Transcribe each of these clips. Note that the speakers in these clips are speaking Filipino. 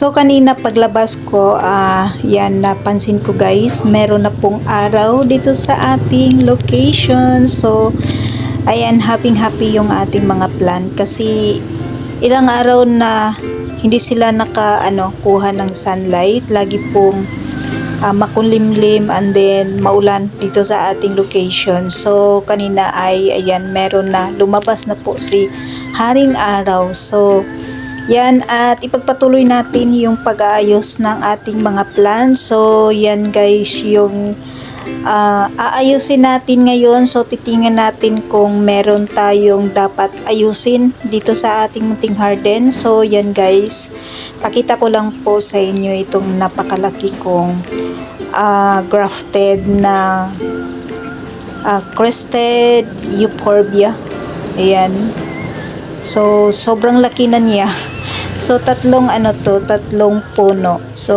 So kanina paglabas ko, yan napansin ko guys, meron na pong araw dito sa ating location. So ayan, happy yung ating mga plant kasi ilang araw na hindi sila kuha ng sunlight. Lagi pong makulimlim and then maulan dito sa ating location. So kanina ay ayan, meron na, lumabas na po si Haring Araw. So yan, at ipagpatuloy natin yung pag-aayos ng ating mga plants. So yan guys, yung aayusin natin ngayon. So titingnan natin kung meron tayong dapat ayusin dito sa ating munting garden. So yan guys, pakita ko lang po sa inyo itong napakalaki kong grafted na crested euphorbia. Ayan, so sobrang laki na niya. So tatlong puno. So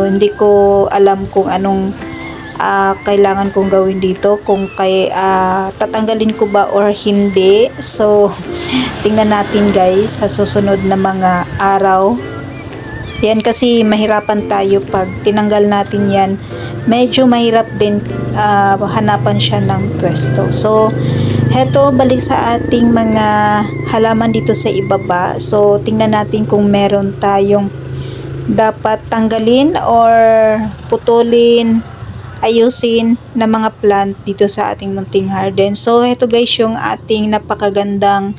hindi ko alam kung anong kailangan kong gawin dito, kung tatanggalin ko ba or hindi. So tingnan natin guys sa susunod na mga araw. Yan, kasi mahirapan tayo pag tinanggal natin yan. Medyo mahirap din hanapan siya ng pwesto. So heto, balik sa ating mga halaman dito sa ibaba. So tingnan natin kung meron tayong dapat tanggalin or putulin, ayusin na mga plant dito sa ating munting garden. So heto guys, yung ating napakagandang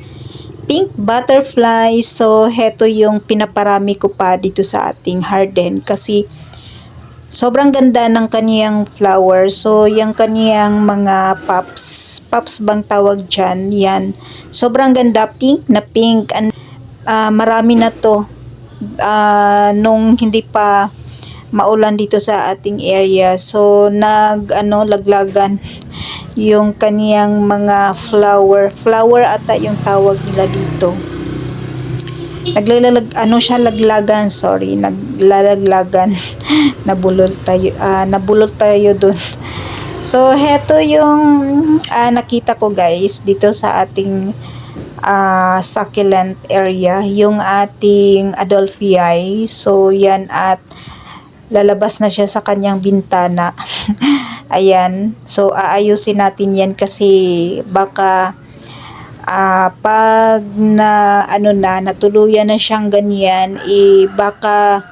pink butterfly. So heto yung pinaparami ko pa dito sa ating garden kasi sobrang ganda ng kaniyang flower. So yung kaniyang mga pops bang tawag dyan, yan, sobrang ganda, pink na pink. And marami na to nung hindi pa maulan dito sa ating area. So laglagan yung kaniyang mga flower ata yung tawag nila dito. Laglagan, sorry, naglalaglagan. nabulol tayo dun. So heto yung nakita ko guys dito sa ating succulent area, yung ating Adolphii. So yan, at lalabas na siya sa kanyang bintana. Ayan, so aayusin natin yan kasi baka pag natuluyan na siyang ganyan, baka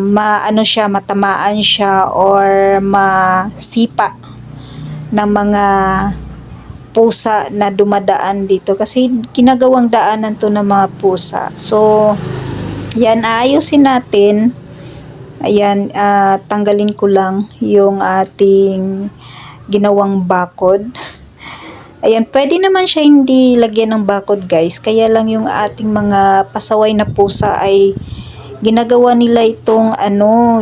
matamaan siya or masipa ng mga pusa na dumadaan dito kasi ginagawang daanan to ng mga pusa. So yan, aayusin natin. Ayan, tanggalin ko lang yung ating ginawang bakod. Ayan, pwede naman siya hindi lagyan ng bakod guys, kaya lang yung ating mga pasaway na pusa ay ginagawa nila itong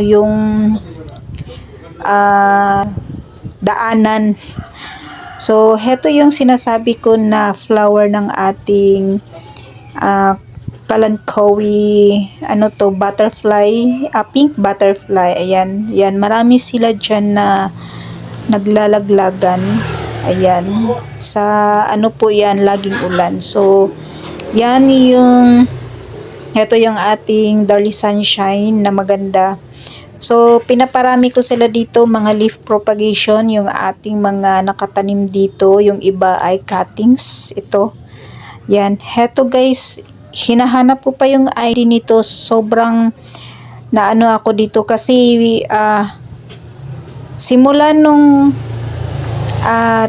yung daanan. So heto yung sinasabi ko na flower ng ating kalanchoe, butterfly, pink butterfly. Ayan, yan, marami sila dyan na naglalaglagan. Ayan, sa po yan, laging ulan. So yan ito yung ating Darly Sunshine na maganda. So pinaparami ko sila dito, mga leaf propagation, yung ating mga nakatanim dito. Yung iba ay cuttings. Ito, yan, heto guys, hinahanap ko pa yung ID nito. Sobrang ako dito kasi simula nung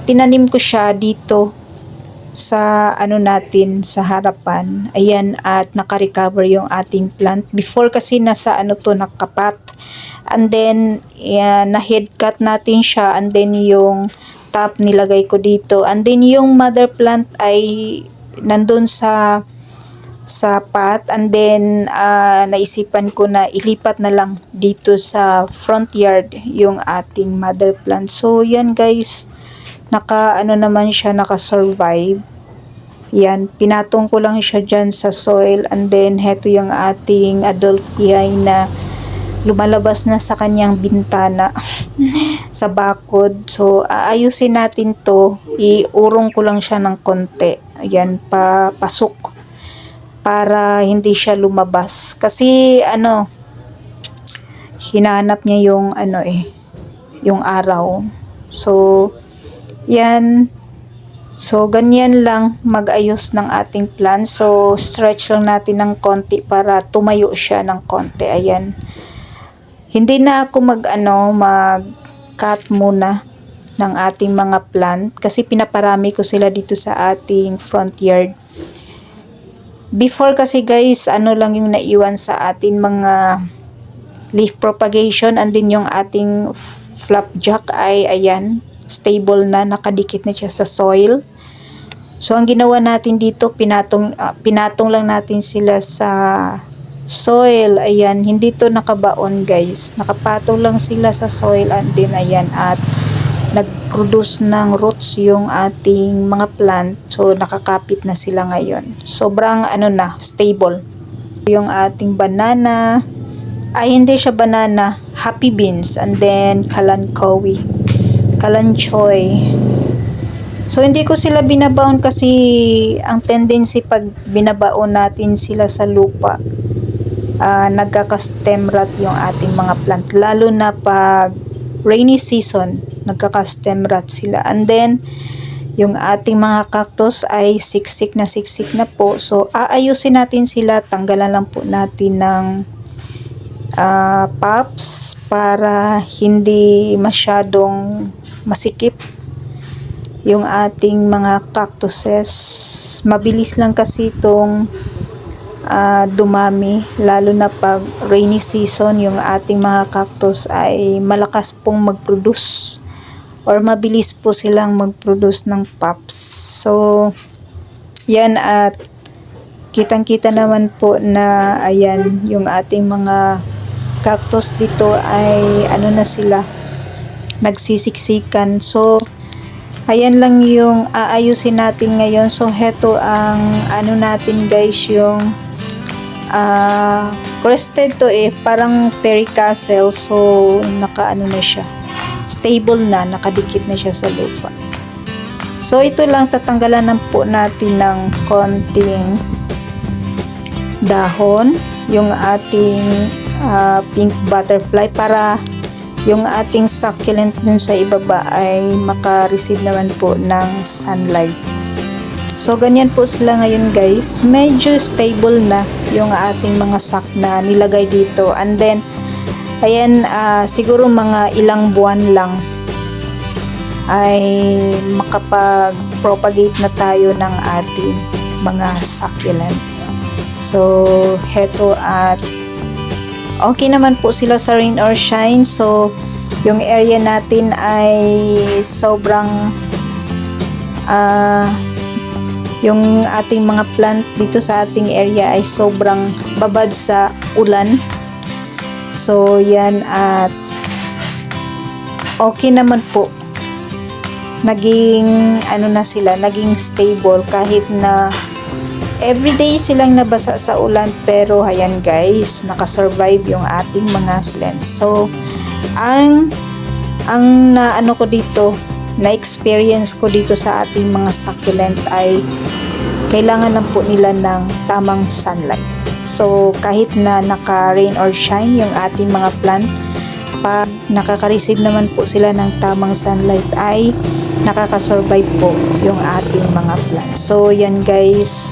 tinanim ko siya dito sa sa harapan. Ayan, at naka-recover yung ating plant. Before kasi nasa nakapat. And then na-head cut natin siya, and then yung top nilagay ko dito. And then yung mother plant ay nandun sa pot, and then naisipan ko na ilipat na lang dito sa front yard yung ating mother plant. So yan guys, naman siya, naka-survive. Yan, pinatong ko lang siya dyan sa soil, and then heto yung ating Adolphii na lumalabas na sa kanyang bintana sa bakod. So aayusin natin to, iurong ko lang siya ng konti. Ayan, para hindi siya lumabas. Kasi hinahanap niya yung yung araw. So, yan. So, ganyan lang mag-ayos ng ating plant. So, stretch lang natin ng konti para tumayo siya ng konti. Ayan. Hindi na ako mag-cut muna ng ating mga plant kasi pinaparami ko sila dito sa ating front yard. Before kasi guys, lang yung naiwan sa atin mga leaf propagation, and din yung ating flapjack ay ayan, stable na, nakadikit na siya sa soil. So ang ginawa natin dito, pinatong lang natin sila sa soil. Ayan, hindi to nakabaon guys, nakapatong lang sila sa soil, and din ayan, at nag-produce ng roots yung ating mga plant. So nakakapit na sila ngayon, sobrang stable. Yung ating banana ay hindi siya banana, happy beans, and then kalanchoy. So hindi ko sila binabaon kasi ang tendency pag binabaon natin sila sa lupa, nagkaka-stem rot yung ating mga plant, lalo na pag rainy season, nagkaka-stem rot sila. And then yung ating mga cactus ay siksik na po. So aayusin natin sila, tanggalan lang po natin ng pops para hindi masyadong masikip yung ating mga cactuses. Mabilis lang kasi itong dumami, lalo na pag rainy season. Yung ating mga cactus ay malakas pong mag-produce, or mabilis po silang mag-produce ng pops. So yan, at kitang-kita naman po na ayan, yung ating mga cactus dito ay na sila, nagsisiksikan. So ayan lang yung aayusin natin ngayon. So heto ang natin guys, yung crested to parang fairy castle. So naka na siya, stable na, nakadikit na siya sa lupa. So ito lang, tatanggalan lang po natin ng konting dahon yung ating pink butterfly, para yung ating succulent dun sa ibaba ay maka-receive naman po ng sunlight. So ganyan po sila ngayon guys, medyo stable na yung ating mga sack na nilagay dito. And then ayan, siguro mga ilang buwan lang ay makapag-propagate na tayo ng ating mga succulent. So heto, at okay naman po sila sa rain or shine. So yung area natin ay sobrang yung ating mga plant dito sa ating area ay sobrang babad sa ulan. So yan, at okay naman po, naging na sila, naging stable kahit na everyday silang nabasa sa ulan. Pero ayan guys, nakasurvive yung ating mga succulents. So ang ko dito, na-experience ko dito sa ating mga succulent ay kailangan lang po nila ng tamang sunlight. So kahit na naka-rain or shine yung ating mga plant, pag nakaka-receive naman po sila ng tamang sunlight ay nakaka-survive po yung ating mga plant. So yan guys,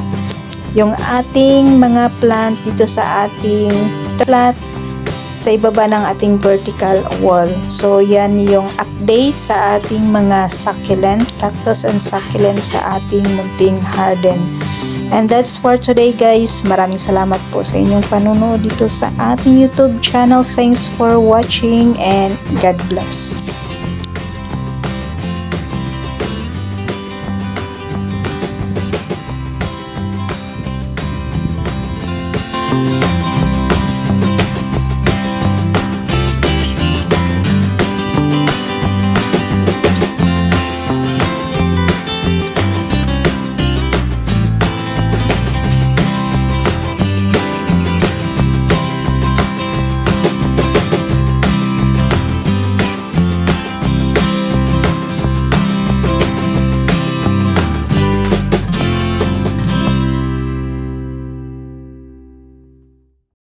yung ating mga plant dito sa ating plant sa ibaba ng ating vertical wall. So yan yung update sa ating mga succulent, cactus and succulent sa ating munting garden. And that's for today guys. Maraming salamat po sa inyong panunood dito sa ating YouTube channel. Thanks for watching and God bless.